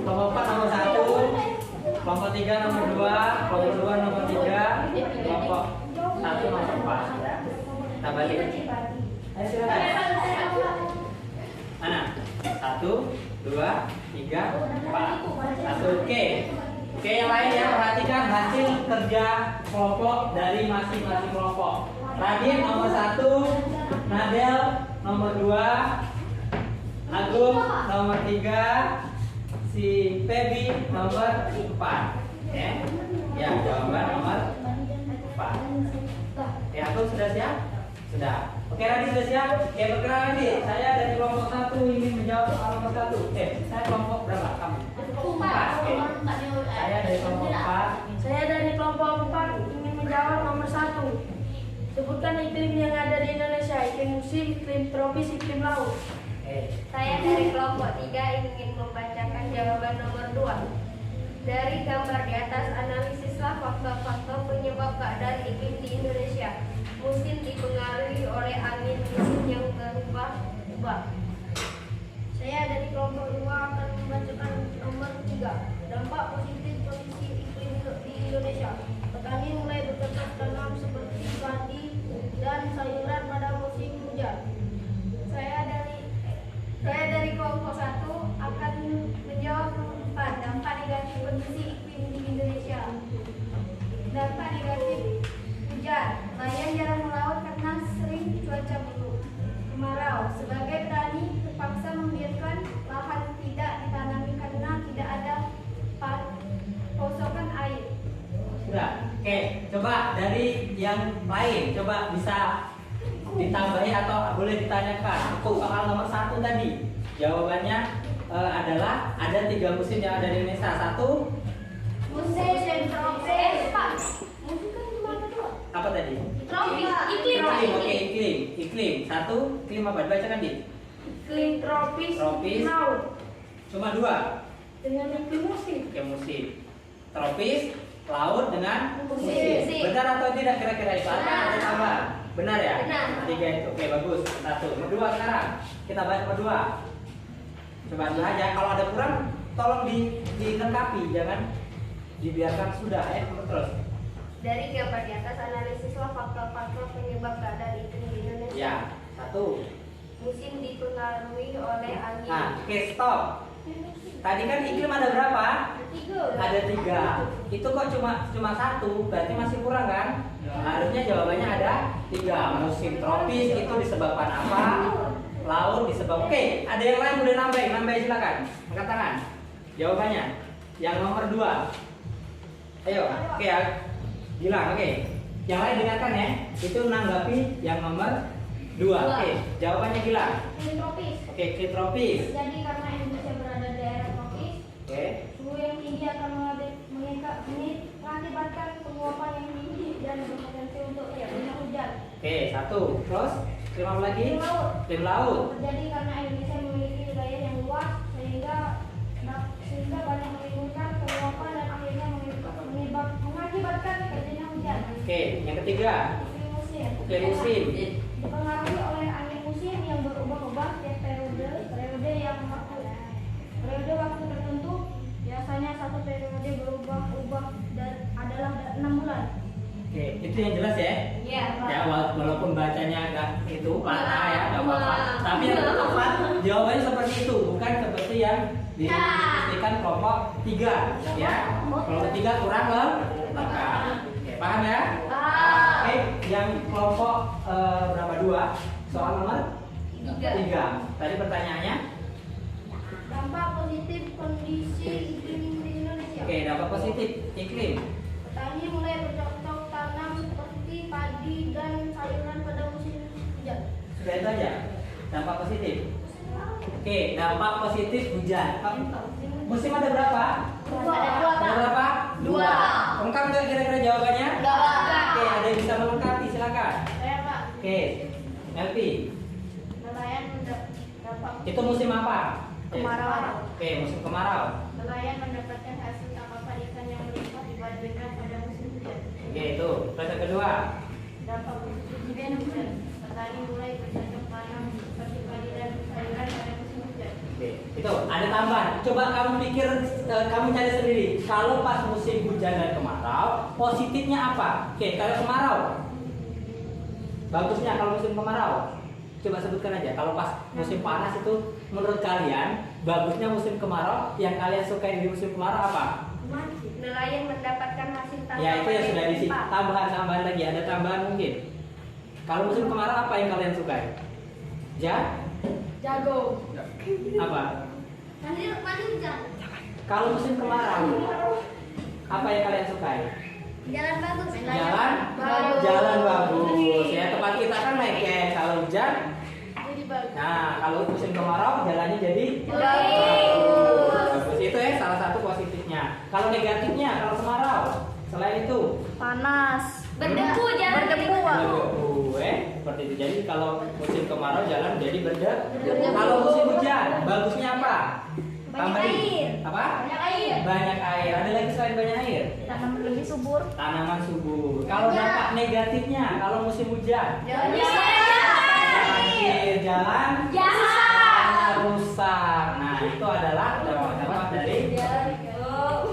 S1: Kelompok 4 nomor 1. Kelompok 3 nomor 2. Kelompok 2 nomor 3. Kelompok 1 nomor 4 ya. Kita balik. Ayo silakan. Mana? 1 2, 3, 4. 1. Oke, yang lain ya, perhatikan hasil kerja kelompok dari masing-masing kelompok. Radit nomor 1, Nadel nomor 2, Agung nomor 3, si Feby nomor 4. Ya, jawaban nomor 4. Ya, Agung sudah siap? Sudah. Oke, Radit sudah siap? Oke, berkenan Radit. Saya dari kelompok 1 ingin menjawab soal nomor 1. Saya kelompok berapa? Kamu? 4. Saya dari kelompok 4.
S2: Saya dari kelompok 4 ingin menjawab nomor 1. Sebutkan iklim yang ada di Indonesia, iklim musim, iklim tropis, iklim laut.
S5: Saya dari kelompok 3 ingin membacakan jawaban nomor 2. Dari gambar di atas, analisislah faktor-faktor penyebab keadaan iklim di Indonesia. Musim dipengaruhi oleh angin musim yang berubah-ubah.
S2: Saya dari kelompok 2 akan membacakan nomor 3. Dampak positif kondisi iklim di Indonesia. Petani mulai bercocok tanam seperti padi dan sayuran pada musim hujan.
S5: Saya dari kelompok 1 akan menjawab nomor 4. Dampak negatif kondisi iklim di Indonesia. Dampak negatif hujan. Nelayan jarang melaut karena sering cuaca buruk. Kemarau. Sebagai petani terpaksa membiarkan lahan tidak ditanami karena tidak ada pasokan air.
S1: Sudah. Oke, coba dari yang lain, coba bisa ditambahi atau boleh ditanyakan untuk soal nomor 1 tadi. Jawabannya adalah ada 3 musim yang ada di Indonesia. 1,
S5: Musim tropis.
S2: Musim kan cuma ada 2.
S1: apa tadi?
S5: Tropis.
S1: Oke, iklim. 1, iklim apa? Bacakan di.
S2: Iklim tropis,
S1: Tropis.
S2: laut.
S1: Cuma 2.
S2: Dengan iklim musim.
S1: Oke, musim. Tropis, laut dengan
S5: Musim.
S1: Benar atau tidak kira-kira itu? Ada tambah. Benar ya?
S5: Benar.
S1: 3 itu. Oke, bagus. 1. Nomor 2 sekarang. Kita bahas nomor 2. Coba dulu aja. Kalau ada kurang, tolong dilengkapi, jangan dibiarkan sudah ya. Terus.
S5: Dari gambar di atas, analisislah faktor-faktor penyebab keadaan iklim di Indonesia.
S1: Ya. 1.
S5: Musim dipengaruhi oleh angin.
S1: Nah, oke, stop. Tadi kan iklim ada berapa?
S5: 3.
S1: Ada 3. Itu kok cuma 1, berarti masih kurang kan? Harusnya jawabannya ada 3. Musim tropis itu disebabkan apa? Laut disebabkan. Oke, ada yang lain boleh nambah silakan. Angkat tangan. Jawabannya yang nomor 2. Ayo, oke ya. Gilang, oke. Yang lain dengarkan ya. Itu menanggapi yang nomor 2. Oke, jawabannya Gilang.
S2: Iklim tropis.
S1: Oke, iklim tropis.
S2: Jadi karena Indonesia berada di daerah tropis,
S1: Oke.
S2: suhu yang tinggi akan mengakibatkan penguapan yang tinggi dan berpotensi untuk terjadinya hujan.
S1: Oke, 1. Terus, iklim apa lagi?
S2: Iklim laut.
S1: Iklim laut.
S2: Terjadi karena Indonesia memiliki wilayah yang luas sehingga banyak menimbulkan penguapan dan akhirnya mengakibatkan terjadinya hujan.
S1: Oke, yang ketiga.
S2: Iklim musim.
S1: Iklim musim.
S2: Dipengaruhi oleh angin musim yang berubah-ubah tiap periode waktu tertentu. Biasanya satu periode berubah-ubah dan adalah 6 bulan.
S1: Oke, itu yang jelas ya.
S5: Iya.
S1: Ya, walaupun bacanya agak itu patah ya, nggak apa-apa. Tapi yang tepat jawabannya seperti itu, bukan seperti yang dipastikan kelompok 3 ya. Kelompok 3 kurang lengkap. Oke, paham ya? Oke, yang kelompok berapa 2? Soal nomor 3. Tadi pertanyaannya?
S2: Dampak positif kondisi iklim di Indonesia.
S1: Oke, dampak positif iklim.
S2: Petani mulai bercocok tanam seperti padi dan sayuran pada musim hujan.
S1: Sudah itu aja. Dampak positif. Oke, dampak positif hujan. Musim ada berapa? Ada berapa? 2. Lengkap nggak kira-kira jawabannya? Oke, ada yang bisa melengkapi, silakan.
S2: Saya Pak,
S1: Oke, Melvi.
S2: nelayan dapat
S1: Itu musim apa?
S2: kemarau.
S1: Oke, musim kemarau.
S2: Nelayan mendapatkan hasil tangkapan ikan yang melimpah dibandingkan pada musim hujan.
S1: Oke, itu. Terus yang kedua.
S2: Dampak positif hujan. Petani mulai bercocok tanam seperti padi dan sayuran pada musim hujan.
S1: Oke, itu ada tambahan. Coba kamu pikir, kamu cari sendiri. Kalau pas musim hujan dan kemarau, positifnya apa? Oke, kalau kemarau, bagusnya kalau musim kemarau. Coba sebutkan aja. Kalau pas musim panas itu, menurut kalian bagusnya musim kemarau, yang kalian sukai di musim kemarau apa?
S5: Nelayan mendapatkan hasil tangkapan
S1: Ya itu yang sudah diisi.
S5: berlimpah.
S1: Tambahan lagi, ada tambahan mungkin. Kalau musim kemarau apa yang kalian sukai?
S5: Jago.
S1: Apa?
S5: Mandi hujan.
S1: Kalau musim kemarau apa yang kalian sukai?
S5: Jalan bagus.
S1: Jalan bagus. Ya tempat kita kan lengket. Kalau hujan,
S5: Jadi bagus.
S1: nah kalau musim kemarau jalannya jadi
S5: Bagus.
S1: bagus. Itu ya salah satu positifnya. Kalau negatifnya, kalau kemarau, selain itu
S2: Panas.
S5: Berdebu jalan.
S2: Berdebu.
S1: berdebu, seperti itu. Jadi kalau musim kemarau jalan jadi berdebu.
S5: Berdebu.
S1: Kalau musim hujan, bagusnya apa?
S5: Banyak
S1: Tambahin.
S5: air.
S1: Apa?
S5: Banyak air.
S1: Banyak air. Ada lagi selain banyak air?
S2: Tanaman lebih subur.
S1: Tanaman subur. Kalau dampak negatifnya, kalau musim hujan, banjir, jalan rusak. Nah, itu adalah dampak dari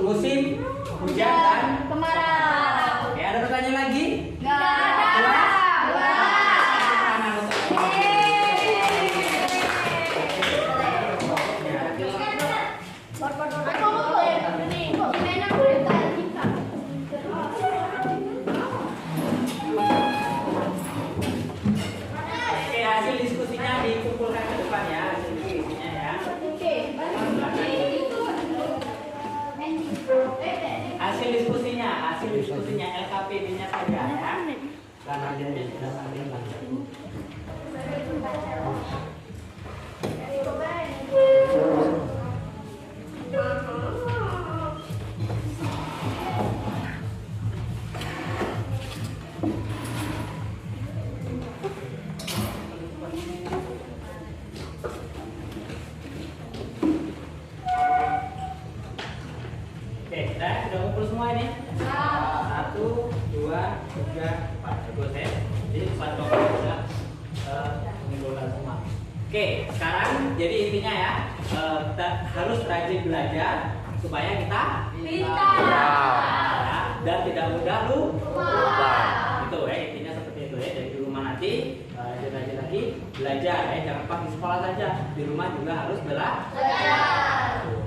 S1: musim hujan dan
S5: Kemarau.
S1: Oke, ada pertanyaan lagi?
S5: Nggak ada.
S1: Tangan untuk Oke, hasil diskusinya dikumpulkan ke depan ya, hasil diskusinya ya. Hasil diskusinya LKPD-nya saja ya. Karena dia sudah sampai lagi. Oke, sudah ngumpul semua ini? 1, 2, 3, 4. Bagus ya. Jadi satu sudah mengumpulkan semua. Oke, sekarang jadi intinya ya, kita harus rajin belajar supaya kita
S5: Pintar.
S1: ya, dan tidak mudah
S3: Lupa.
S1: Itu ya intinya seperti itu ya. Jadi di rumah nanti rajin lagi belajar ya, jangan pas di sekolah saja, di rumah juga harus belajar.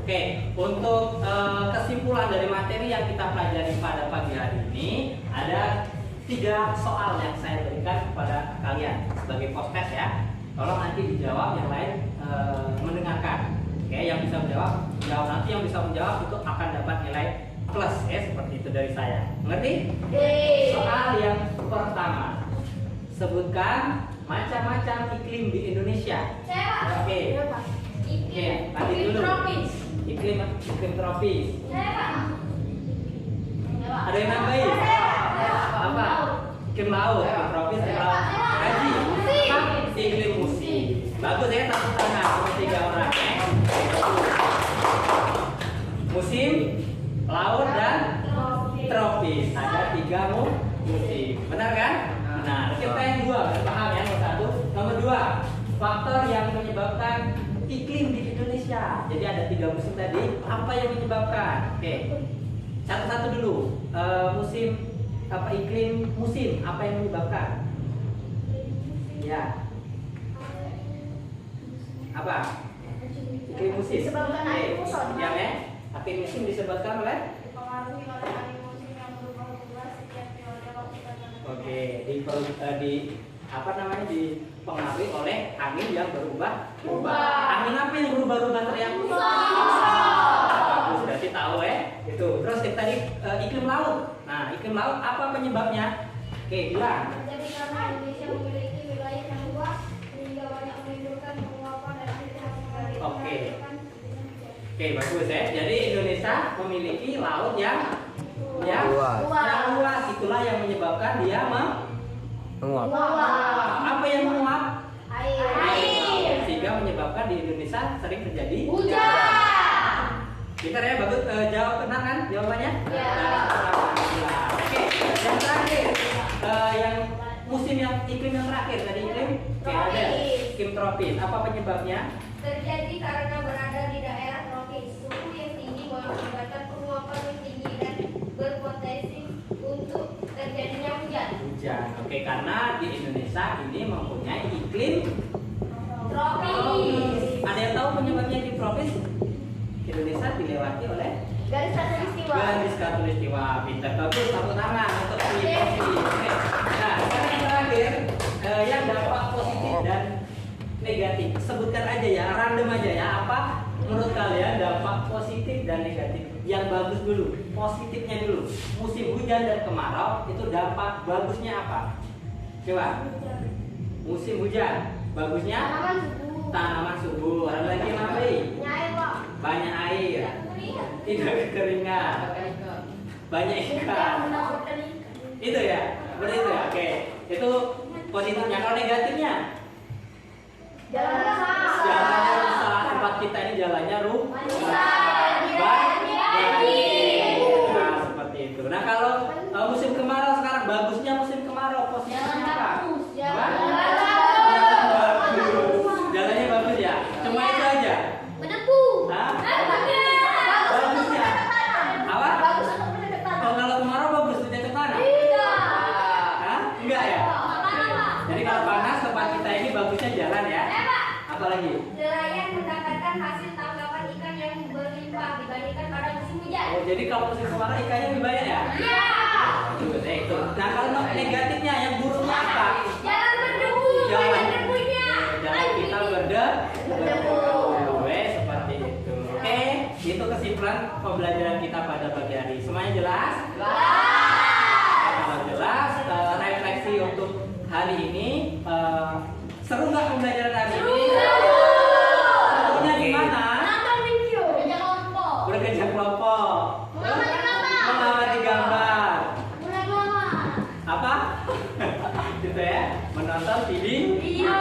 S1: Oke, untuk kesimpulan dari materi yang kita pelajari pada pagi hari ini ada 3 soal yang saya berikan kepada kalian sebagai post-test ya. Tolong nanti dijawab, yang lain mendengarkan. Oke, yang bisa menjawab, jawab, nanti yang bisa menjawab itu akan dapat nilai plus ya, seperti itu dari saya. Mengerti? Soal yang pertama, sebutkan macam-macam iklim di Indonesia. Oke, lanjut dulu. Iklim tropis. Ada yang nambahin? Apa? Iklim laut, iklim tropis, iklim laut. Haji, apa? Iklim musim. Bagus ya, tepuk tangan untuk 3 orang ya. Musim, laut dan tropis. Ada 3 musim. Benar kan? Nah, kita yang 2, paham ya? Nomor 1. Nomor 2, faktor yang menyebabkan iklim di Indonesia. Jadi ada 3 musim tadi. Apa yang menyebabkan? Oke, satu-satu dulu. Musim apa? Iklim musim. Apa yang menyebabkan? Ya. Apa? Iklim musim.
S2: Disebabkan angin muson.
S1: Ya ya. Iklim musim disebabkan oleh?
S5: Dipengaruhi oleh angin musim yang berubah-ubah setiap periode waktu tertentu.
S1: Oke, di apa namanya, dipengaruhi oleh angin yang berubah-ubah. Angin apa yang berubah-ubah teriak? Bagus, berarti tahu ya. Itu. Terus kita tadi iklim laut. Nah, iklim laut apa penyebabnya? Oke, bilang.
S5: Jadi karena Indonesia memiliki wilayah yang luas sehingga banyak menimbulkan penguapan dan aktivitas dari
S1: Oke. Oke, bagus ya. Jadi Indonesia memiliki laut yang luas. Itulah yang menyebabkan dia
S3: Menguap.
S1: apa yang menguap?
S5: Air.
S1: Sehingga menyebabkan di Indonesia sering terjadi
S5: Hujan.
S1: Pintar ya, bagus. Jawab benar kan jawabannya?
S5: Ya.
S1: Nah, oke, yang terakhir, yang musim yang iklim yang terakhir tadi iklim ada iklim tropis. Apa penyebabnya?
S5: Terjadi karena berada di daerah tropis. Suhu yang tinggi mengakibatkan penguapan yang tinggi dan berpotensi untuk terjadinya hujan.
S1: Hujan. Oke, karena di Indonesia ini mempunyai iklim
S5: Tropis.
S1: Ada yang tahu penyebabnya iklim tropis? dilewati oleh
S5: Garis khatulistiwa.
S1: garis khatulistiwa. Pintar, bagus, tepuk tangan untuk Fifi. Oke. Nah, sekarang yang terakhir yang dampak positif dan negatif. Sebutkan aja ya, random aja ya. Apa menurut kalian dampak positif dan negatif? Yang bagus dulu, positifnya dulu. Musim hujan dan kemarau itu dampak bagusnya apa? Coba. Musim hujan, bagusnya
S2: Tanaman subur.
S1: tanaman subur. Ada lagi yang apa?
S2: Nyai, Pak.
S1: Banyak air, tidak kekeringan, banyak ikan. Itu ya, seperti itu ya. Oke, itu positifnya. Kalau negatifnya,
S2: Jalan besar.
S1: jalannya rusak. Tempat kita ini jalannya rusak. Nah, seperti itu. Nah, kalau musim kemarau sekarang, bagusnya musim kemarau, positifnya apa? Apa? Jalan bagus. Jalannya bagus ya. Cuma itu aja.
S2: Menepu.
S1: Hah? Bagusnya apa?
S2: Bagus untuk mendekat.
S1: Oh, kalau kemarau bagus tidak ke tanah. Hah? Enggak ya? Jadi kalau panas tempat kita ini bagusnya jalan ya. Apalagi?
S5: Nelayan mendapatkan hasil tangkapan ikan yang berlimpah dibandingkan pada musim hujan.
S1: Oh, jadi kalau musim kemarau ikannya lebih banyak ya?
S5: Iya.
S1: Itu. Nah, kalau negatifnya yang buruknya apa?
S5: Jalan berdebu, banyak debunya.
S1: Jalan kita berdebu. Seperti itu. Oke, itu kesimpulan pembelajaran kita pada pagi hari. Semuanya jelas? Kalau jelas, refleksi untuk hari ini. Seru nggak pembelajaran hari ini? Serunya di mana?
S2: Nonton video. Kerja kelompok.
S1: Bekerja kelompok.
S2: Mengamati gambar.
S1: Mengamati gambar.
S2: Mulai lama.
S1: Apa? Gitu ya, menonton video.
S2: Iya.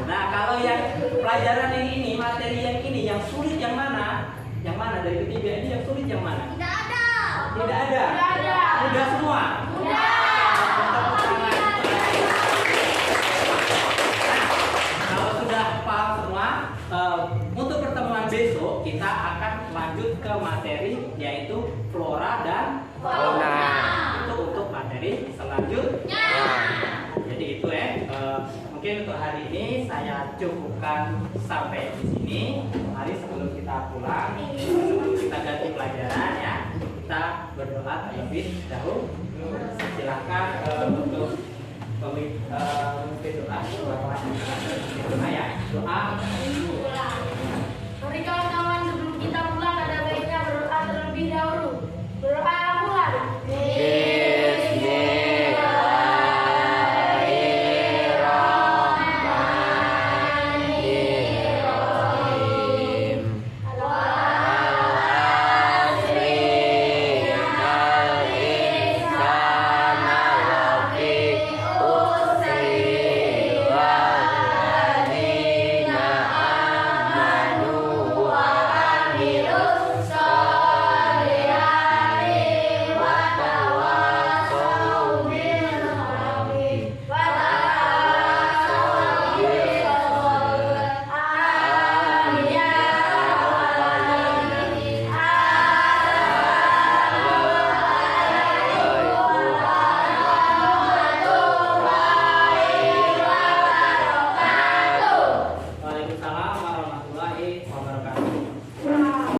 S1: Nah, kalau yang pelajaran yang ini, materi yang ini, yang sulit yang mana? Yang mana dari ketiga ini yang sulit yang mana?
S2: Tidak ada.
S1: Tidak ada.
S2: Tidak ada.
S1: Mudah semua.
S2: Mudah.
S1: Tepuk tangan. Nah, kalau sudah paham semua, untuk pertemuan besok kita akan lanjut ke materi yaitu flora dan fauna. Itu untuk materi selanjutnya. Jadi itu ya. Mungkin untuk hari ini saya cukupkan sampai di sini. Mari sebelum kita pulang, sebelum kita ganti pelajaran ya, kita berdoa terlebih dahulu. Silahkan untuk memimpin doa. Doa ya. Doa.
S2: Berikan